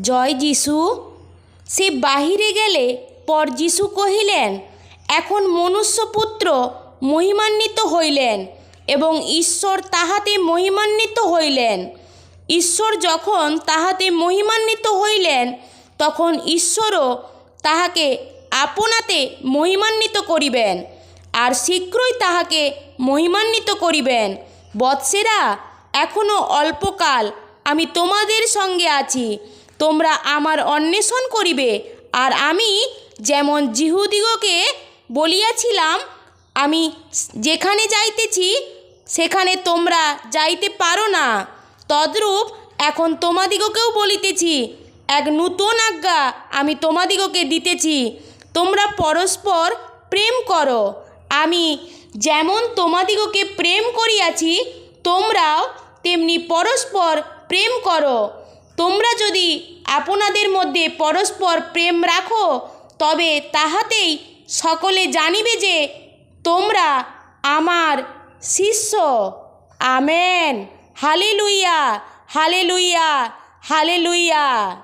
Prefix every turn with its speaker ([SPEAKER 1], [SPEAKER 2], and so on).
[SPEAKER 1] জয় যিশু। সে বাহিরে গেলে পর যিশু কহিলেন, এখন মনুষ্যপুত্র মহিমান্বিত হইলেন এবং ঈশ্বর তাহাতে মহিমান্বিত হইলেন। ঈশ্বর যখন তাহাতে মহিমান্বিত হইলেন, তখন ঈশ্বরও তাহাকে আপনাতে মহিমান্বিত করিবেন, আর শীঘ্রই তাহাকে মহিমান্বিত করিবেন। বৎসেরা, এখনও অল্পকাল আমি তোমাদের সঙ্গে আছি, তোমরা আমার অন্বেষণ করিবে। আর আমি যেমন যিহুদিগকে বলিয়াছিলাম, আমি যেখানে যাইতেছি সেখানে তোমরা যাইতে পারো না, তদ্রূপ এখন তোমাদিগকেও বলিতেছি, এক নূতন আজ্ঞা আমি তোমাদিগকে দিতেছি, তোমরা পরস্পর প্রেম করো। আমি যেমন তোমাদিগকে প্রেম করিয়াছি, তোমরাও তেমনি পরস্পর প্রেম করো। তোমরা যদি আপনাদের মধ্যে পরস্পর প্রেম রাখো, তবে তাহাতেই সকলে জানিবে যে তোমরা আমার শিষ্য। আমেন। Hallelujah, hallelujah, hallelujah.